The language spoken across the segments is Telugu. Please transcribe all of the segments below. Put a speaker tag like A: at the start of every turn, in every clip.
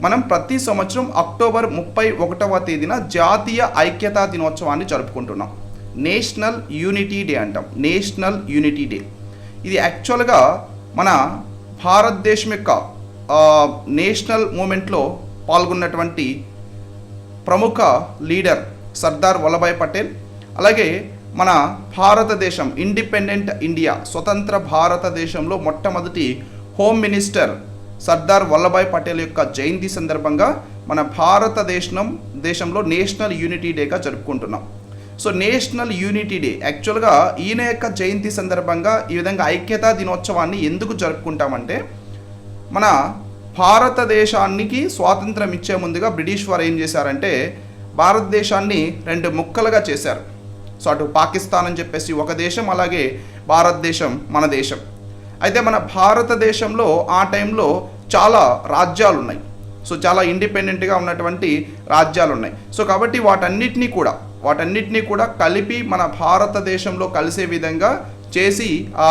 A: మనం ప్రతి సంవత్సరం అక్టోబర్ 31వ తేదీన జాతీయ ఐక్యతా దినోత్సవాన్ని జరుపుకుంటున్నాం. నేషనల్ యూనిటీ డే అంటాం. నేషనల్ యూనిటీ డే ఇది యాక్చువల్గా మన భారతదేశం యొక్క నేషనల్ మూమెంట్లో పాల్గొన్నటువంటి ప్రముఖ లీడర్ సర్దార్ వల్లభాయ్ పటేల్, అలాగే మన భారతదేశం ఇండిపెండెంట్ ఇండియా స్వతంత్ర భారతదేశంలో మొట్టమొదటి హోమ్ మినిస్టర్ సర్దార్ వల్లభాయ్ పటేల్ యొక్క జయంతి సందర్భంగా మన దేశంలో నేషనల్ యూనిటీ డేగా జరుపుకుంటున్నాం. సో నేషనల్ యూనిటీ డే యాక్చువల్గా ఈయన యొక్క జయంతి సందర్భంగా ఈ విధంగా ఐక్యతా దినోత్సవాన్ని ఎందుకు జరుపుకుంటామంటే, మన భారతదేశానికి స్వాతంత్రం ఇచ్చే ముందుగా బ్రిటిష్ వారు ఏం చేశారంటే భారతదేశాన్ని 2 ముక్కలుగా చేశారు. సో అటు పాకిస్తాన్ అని చెప్పేసి ఒక దేశం, అలాగే భారతదేశం మన దేశం. అయితే మన భారతదేశంలో ఆ టైంలో చాలా రాజ్యాలు ఉన్నాయి. సో చాలా ఇండిపెండెంట్గా ఉన్నటువంటి రాజ్యాలు ఉన్నాయి. సో కాబట్టి వాటన్నిటినీ కూడా కలిపి మన భారతదేశంలో కలిసే విధంగా చేసి ఆ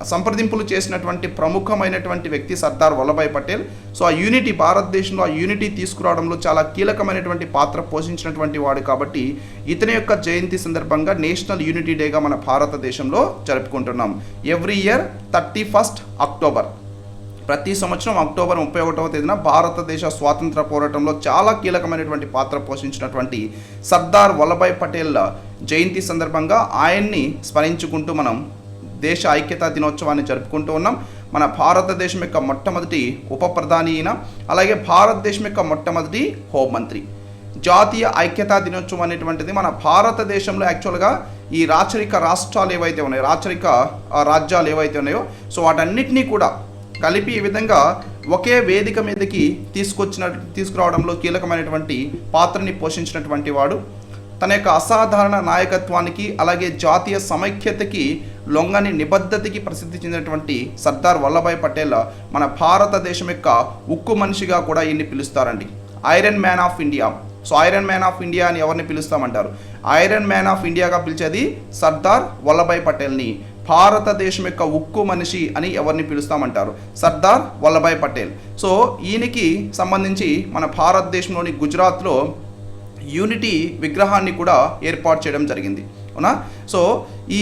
A: సంప్రదింపులు చేసినటువంటి ప్రముఖమైనటువంటి వ్యక్తి సర్దార్ వల్లభాయ్ పటేల్. సో ఆ యూనిటీ, భారతదేశంలో ఆ యూనిటీ తీసుకురావడంలో చాలా కీలకమైనటువంటి పాత్ర పోషించినటువంటి వాడు. కాబట్టి ఇతని యొక్క జయంతి సందర్భంగా నేషనల్ యూనిటీ డేగా మన భారతదేశంలో జరుపుకుంటున్నాం. ఎవ్రీ ఇయర్ 31st అక్టోబర్, ప్రతి సంవత్సరం అక్టోబర్ 31వ తేదీన భారతదేశ స్వాతంత్ర పోరాటంలో చాలా కీలకమైనటువంటి పాత్ర పోషించినటువంటి సర్దార్ వల్లభాయ్ పటేల్ జయంతి సందర్భంగా ఆయన్ని స్మరించుకుంటూ మనం దేశ ఐక్యతా దినోత్సవాన్ని జరుపుకుంటూ ఉన్నాం. మన భారతదేశం యొక్క మొట్టమొదటి ఉప ప్రధాని అయిన, అలాగే భారతదేశం యొక్క మొట్టమొదటి హోంమంత్రి. జాతీయ ఐక్యతా దినోత్సవం అనేటువంటిది మన భారతదేశంలో యాక్చువల్గా ఈ రాచరిక రాష్ట్రాలు ఏవైతే ఉన్నాయో, రాచరిక రాజ్యాలు ఏవైతే ఉన్నాయో, సో వాటన్నిటినీ కూడా కలిపి ఈ విధంగా ఒకే వేదిక మీదకి తీసుకురావడంలో కీలకమైనటువంటి పాత్రని పోషించినటువంటి వాడు. తన యొక్క అసాధారణ నాయకత్వానికి, అలాగే జాతీయ సమైక్యతకి లొంగని నిబద్ధతకి ప్రసిద్ధి చెందినటువంటి సర్దార్ వల్లభాయ్ పటేల్ మన భారతదేశం యొక్క ఉక్కు మనిషిగా కూడా ఈయన్ని పిలుస్తారండి. Iron man of India. So iron man of India అని ఎవరిని పిలుస్తామంటారు? ఐరన్ మ్యాన్ ఆఫ్ ఇండియాగా పిలిచేది సర్దార్ వల్లభాయ్ పటేల్ని. భారతదేశం యొక్క ఉక్కు మనిషి అని ఎవరిని పిలుస్తామంటారు? సర్దార్ వల్లభాయ్ పటేల్. సో ఈయనకి సంబంధించి మన భారతదేశంలోని గుజరాత్లో యూనిటీ విగ్రహాన్ని కూడా ఏర్పాటు చేయడం జరిగింది, అవునా? సో ఈ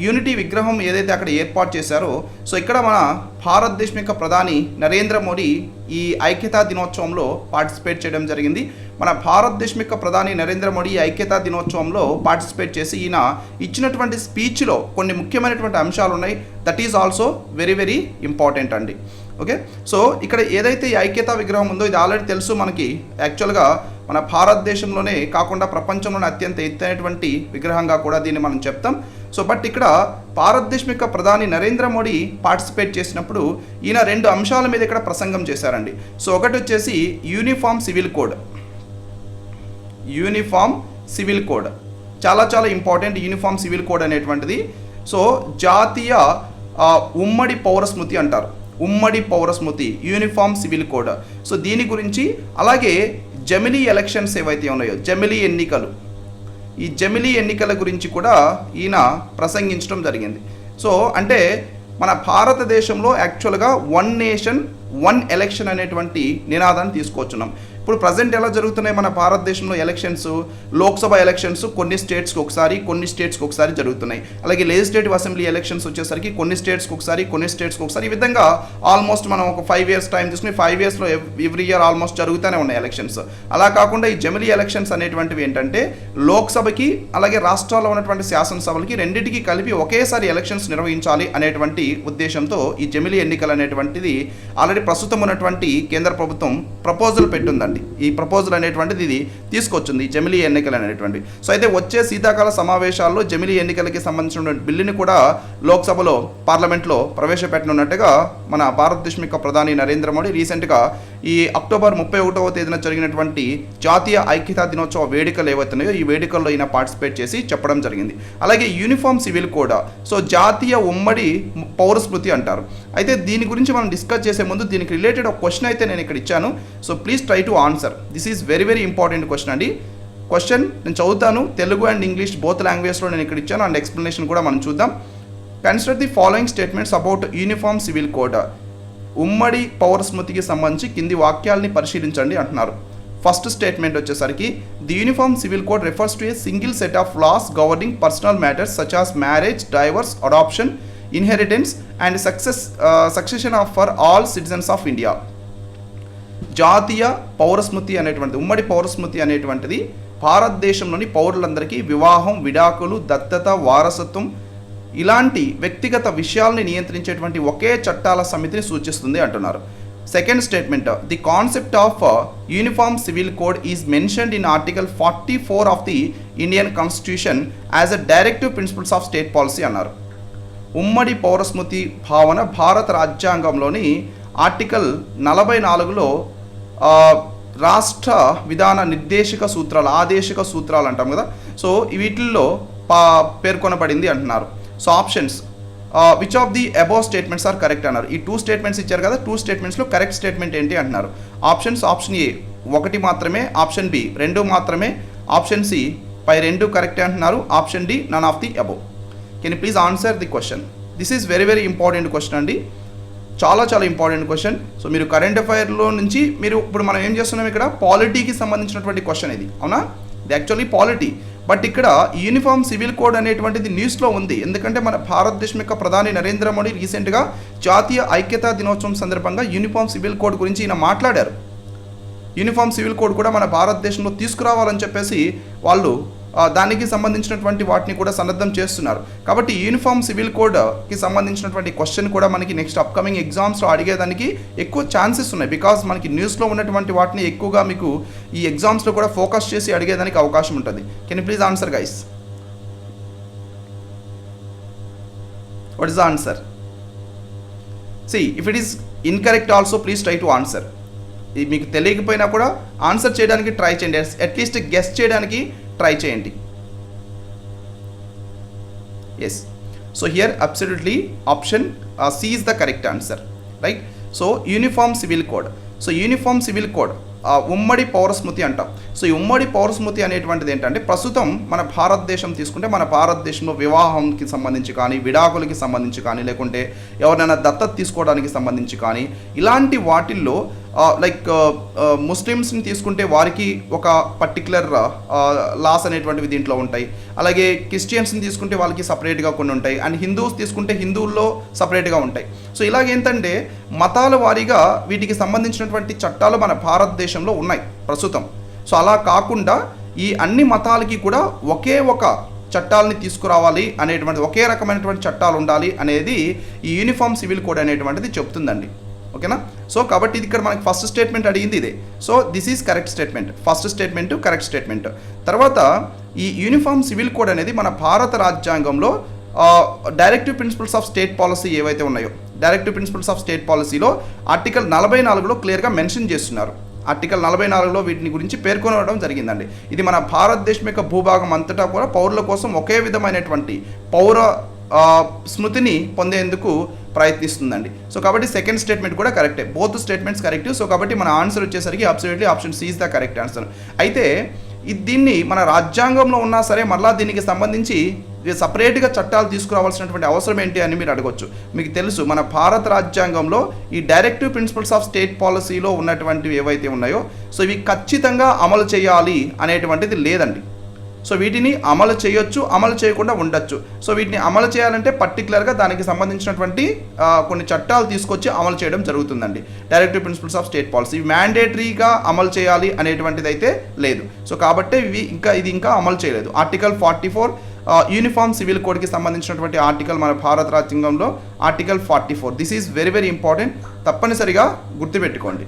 A: యూనిటీ విగ్రహం ఏదైతే అక్కడ ఏర్పాటు చేశారో, సో ఇక్కడ మన భారతదేశం యొక్క ప్రధాని నరేంద్ర మోడీ ఈ ఐక్యతా దినోత్సవంలో పార్టిసిపేట్ చేయడం జరిగింది. మన భారతదేశం యొక్క ప్రధాని నరేంద్ర మోడీ ఐక్యతా దినోత్సవంలో పార్టిసిపేట్ చేసి ఈయన ఇచ్చినటువంటి స్పీచ్లో కొన్ని ముఖ్యమైనటువంటి అంశాలు ఉన్నాయి. That is also very very important అండి. ఓకే, సో ఇక్కడ ఏదైతే ఈ ఐక్యతా విగ్రహం ఉందో ఇది ఆల్రెడీ తెలుసు మనకి. యాక్చువల్గా మన భారతదేశంలోనే కాకుండా ప్రపంచంలోనే అత్యంత ఎత్తైనటువంటి విగ్రహంగా కూడా దీన్ని మనం చెప్తాం. సో బట్ ఇక్కడ భారతదేశం యొక్క ప్రధాని నరేంద్ర మోడీ పార్టిసిపేట్ చేసినప్పుడు ఈయన 2 అంశాల మీద ఇక్కడ ప్రసంగం చేశారండి. సో ఒకటి వచ్చేసి uniform civil code. Uniform civil code చాలా చాలా ఇంపార్టెంట్. యూనిఫామ్ సివిల్ కోడ్ అనేటువంటిది సో జాతీయ ఉమ్మడి పౌరస్మృతి అంటారు. ఉమ్మడి పౌరస్మృతి, యూనిఫామ్ సివిల్ కోడ్. సో దీని గురించి, అలాగే జమిలీ ఎలక్షన్స్ ఏవైతే ఉన్నాయో, జమిలీ ఎన్నికలు, ఈ జమిలీ ఎన్నికల గురించి కూడా ఈయన ప్రసంగించడం జరిగింది. సో అంటే మన భారతదేశంలో యాక్చువల్గా 1 నేషన్ 1 ఎలక్షన్ అనేటువంటి నినాదాన్ని తీసుకొచ్చున్నాం. ఇప్పుడు ప్రజెంట్ ఎలా జరుగుతున్నాయి మన భారతదేశంలో ఎలక్షన్స్? లోక్సభ ఎలక్షన్స్ కొన్ని స్టేట్స్కి ఒకసారి జరుగుతున్నాయి. అలాగే లెజిస్లేటివ్ అసెంబ్లీ ఎలక్షన్స్ వచ్చేసరికి కొన్ని స్టేట్స్కి ఒకసారి ఈ విధంగా ఆల్మోస్ట్ మనం ఒక 5 years టైం తీసుకుని 5 yearsలో ఎవ్రీ ఇయర్ ఆల్మోస్ట్ జరుగుతూనే ఉన్నాయి ఎలక్షన్స్. అలా కాకుండా ఈ జమిలీ ఎలక్షన్స్ అనేటువంటివి ఏంటంటే లోక్సభకి అలాగే రాష్ట్రాల్లో ఉన్నటువంటి శాసనసభలకి రెండింటికి కలిపి ఒకేసారి ఎలక్షన్స్ నిర్వహించాలి అనేటువంటి ఉద్దేశంతో ఈ జమిలీ ఎన్నికలు అనేటువంటిది ఆల్రెడీ ప్రస్తుతం ఉన్నటువంటి కేంద్ర ప్రభుత్వం ప్రపోజల్ పెట్టిందండి. ఈ ప్రపోజల్ అనేటువంటిది ఇది తీసుకొచ్చింది, జమిలీ ఎన్నికలు అనేటువంటి. సో అయితే వచ్చే శీతాకాల సమావేశాల్లో జమిలీ ఎన్నికలకి సంబంధించిన బిల్లుని కూడా లోక్సభలో, పార్లమెంట్లో ప్రవేశపెట్టనున్నట్టుగా మన భారతదేశం యొక్క ప్రధాని నరేంద్ర మోడీ రీసెంట్గా ఈ అక్టోబర్ 31వ తేదీన జరిగినటువంటి జాతీయ ఐక్యతా దినోత్సవ వేడుకలు ఏవైతున్నాయో ఈ వేడుకల్లో ఈయన పార్టిసిపేట్ చేసి చెప్పడం జరిగింది. అలాగే యూనిఫామ్ సివిల్ కోడ్, సో జాతీయ ఉమ్మడి పౌరస్మృతి అంటారు. అయితే దీని గురించి మనం డిస్కస్ చేసే ముందు దీనికి రిలేటెడ్ ఒక క్వశ్చన్ అయితే నేను ఇక్కడ ఇచ్చాను. So please try to answer. This is very very important question అండి. క్వశ్చన్ నేను చదువుతాను, తెలుగు అండ్ ఇంగ్లీష్ బోత్ లాంగ్వేజ్లో నేను ఇక్కడ ఇచ్చాను, అండ్ ఎక్స్ప్లెనేషన్ కూడా మనం చూద్దాం. Consider the following statements about uniform civil code. ఉమ్మడి పౌర స్మృతికి సంబంధించి కింది వాక్యాలని పరిశీలించండి అంటున్నారు. ఫస్ట్ స్టేట్మెంట్ వచ్చేసరికి the uniform civil code refers to a single set of laws governing personal matters such as marriage, divorce, adoption, inheritance and succession of for all citizens of India. జాతీయ పౌరస్మృతి అనేటువంటిది, ఉమ్మడి పౌరస్మృతి అనేటువంటిది భారతదేశంలోని పౌరులందరికీ వివాహం, విడాకులు, దత్తత, వారసత్వం ఇలాంటి వ్యక్తిగత విషయాల్ని నియంత్రించేటువంటి ఒకే చట్టాల సమితిని సూచిస్తుంది అంటున్నారు. Second statement the concept of uniform civil code is mentioned in article 44 of the Indian constitution as a directive principles of state policy అన్నారు. ఉమ్మడి పౌరస్మృతి భావన భారత రాజ్యాంగంలోని ఆర్టికల్ 44లో రాష్ట్ర విధాన నిర్దేశక సూత్రాలు, ఆదేశక సూత్రాలు అంటాం కదా, సో వీటిల్లో పేర్కొనబడింది అంటున్నారు. So options which of the above statements are correct అన్నారు. ఈ 2 స్టేట్మెంట్స్ ఇచ్చారు కదా, 2 స్టేట్మెంట్స్లో కరెక్ట్ స్టేట్మెంట్ ఏంటి అంటున్నారు. ఆప్షన్స్ ఆప్షన్ ఏ 1 మాత్రమే, ఆప్షన్ బి 2 మాత్రమే, ఆప్షన్ సి పై 2 కరెక్ట్ అంటున్నారు, option D none of the above. Can you please answer the question. This is very very important question అండి, చాలా చాలా ఇంపార్టెంట్ క్వశ్చన్. సో మీరు కరెంట్ అఫైర్లో నుంచి మీరు ఇప్పుడు మనం ఏం చేస్తున్నాం, ఇక్కడ పాలిటీకి సంబంధించినటువంటి క్వశ్చన్ ఇది, అవునా? ఇది యాక్చువల్లీ పాలిటీ, బట్ ఇక్కడ యూనిఫామ్ సివిల్ కోడ్ అనేటువంటిది న్యూస్లో ఉంది. ఎందుకంటే మన భారతదేశం యొక్క ప్రధాని నరేంద్ర మోడీ రీసెంట్గా జాతీయ ఐక్యతా దినోత్సవం సందర్భంగా యూనిఫామ్ సివిల్ కోడ్ గురించి ఈయన మాట్లాడారు. యూనిఫామ్ సివిల్ కోడ్ కూడా మన భారతదేశంలో తీసుకురావాలని చెప్పేసి వాళ్ళు దానికి సంబంధించినటువంటి వాటిని కూడా సన్నద్ధం చేస్తున్నారు. కాబట్టి యూనిఫామ్ సివిల్ కోడ్కి సంబంధించినటువంటి క్వశ్చన్ కూడా మనకి నెక్స్ట్ అప్కమింగ్ ఎగ్జామ్స్లో అడిగేదానికి ఎక్కువ ఛాన్సెస్ ఉన్నాయి. బికాజ్ మనకి న్యూస్లో ఉన్నటువంటి వాటిని ఎక్కువగా మీకు ఈ ఎగ్జామ్స్లో కూడా ఫోకస్ చేసి అడిగేదానికి అవకాశం ఉంటుంది. Can you please answer guys? What is the answer? C if it is incorrect also please try to answer. ఇది మీకు తెలియకపోయినా కూడా ఆన్సర్ చేయడానికి ట్రై చేయండి, అట్లీస్ట్ గెస్ చేయడానికి ట్రై చేయండి. Yes, so here absolutely option C is the correct answer, right? So uniform civil code, so uniform civil code ఉమ్మడి పౌరస్మృతి అంటాం. సో ఈ ఉమ్మడి పౌరస్మృతి అనేటువంటిది ఏంటంటే ప్రస్తుతం మన భారతదేశం తీసుకుంటే మన భారతదేశంలో వివాహంకి సంబంధించి కానీ, విడాకులకి సంబంధించి కానీ, లేకుంటే ఎవరినైనా దత్తత తీసుకోవడానికి సంబంధించి కానీ, ఇలాంటి వాటిల్లో లైక్ ముస్లిమ్స్ని తీసుకుంటే వారికి ఒక పర్టికులర్ లాస్ అనేటువంటివి దీంట్లో ఉంటాయి. అలాగే క్రిస్టియన్స్ని తీసుకుంటే వాళ్ళకి సపరేట్గా కొన్ని ఉంటాయి, అండ్ హిందూస్ తీసుకుంటే హిందువుల్లో సపరేట్గా ఉంటాయి. సో ఇలాగేంటంటే మతాల వారీగా వీటికి సంబంధించినటువంటి చట్టాలు మన భారతదేశంలో ఉన్నాయి ప్రస్తుతం. సో అలా కాకుండా ఈ అన్ని మతాలకి కూడా ఒకే ఒక చట్టాలని తీసుకురావాలి అనేటువంటి, ఒకే రకమైనటువంటి చట్టాలు ఉండాలి అనేది ఈ యూనిఫామ్ సివిల్ కోడ్ అనేటువంటిది చెప్తుందండి. ఓకేనా? సో కాబట్టి ఇది ఇక్కడ మనకి ఫస్ట్ స్టేట్మెంట్ అడిగింది ఇదే. So this is correct statement, first statement correct statement. తర్వాత ఈ యూనిఫామ్ సివిల్ కోడ్ అనేది మన భారత రాజ్యాంగంలో directive principles of state policy ఏవైతే ఉన్నాయో, డైరెక్టివ్ ప్రిన్సిపల్స్ ఆఫ్ స్టేట్ పాలసీలో ఆర్టికల్ 44లో క్లియర్గా మెన్షన్ చేస్తున్నారు. ఆర్టికల్ 44లో వీటిని గురించి పేర్కొనడం జరిగిందండి. ఇది మన భారతదేశం యొక్క భూభాగం అంతటా కూడా పౌరుల కోసం ఒకే విధమైనటువంటి పౌర స్మృతిని పొందేందుకు ప్రయత్నిస్తుందండి. సో కాబట్టి సెకండ్ స్టేట్మెంట్ కూడా కరెక్టే, బోత్ స్టేట్మెంట్స్ కరెక్ట్. సో కాబట్టి మన ఆన్సర్ వచ్చేసరికి absolutely option C is the correct answer. అయితే దీన్ని మన రాజ్యాంగంలో ఉన్నా సరే మళ్ళీ దీనికి సంబంధించి సపరేట్గా చట్టాలు తీసుకురావాల్సినటువంటి అవసరం ఏంటి అని మీరు అడగొచ్చు. మీకు తెలుసు మన భారత రాజ్యాంగంలో ఈ డైరెక్టివ్ ప్రిన్సిపల్స్ ఆఫ్ స్టేట్ పాలసీలో ఉన్నటువంటివి ఏవైతే ఉన్నాయో సో ఇవి ఖచ్చితంగా అమలు చేయాలి అనేటువంటిది లేదండి. సో వీటిని అమలు చేయొచ్చు, అమలు చేయకుండా ఉండొచ్చు. సో వీటిని అమలు చేయాలంటే పర్టికులర్గా దానికి సంబంధించినటువంటి కొన్ని చట్టాలు తీసుకొచ్చి అమలు చేయడం జరుగుతుందండి. Directive principles of state policy మ్యాండేటరీగా అమలు చేయాలి అనేటువంటిది అయితే లేదు. సో కాబట్టి ఇది ఇంకా అమలు చేయలేదు. ఆర్టికల్ 44 యూనిఫామ్ సివిల్ కోడ్కి సంబంధించినటువంటి ఆర్టికల్ మన భారత రాజ్యాంగంలో article 44. This is very very important, తప్పనిసరిగా గుర్తుపెట్టుకోండి.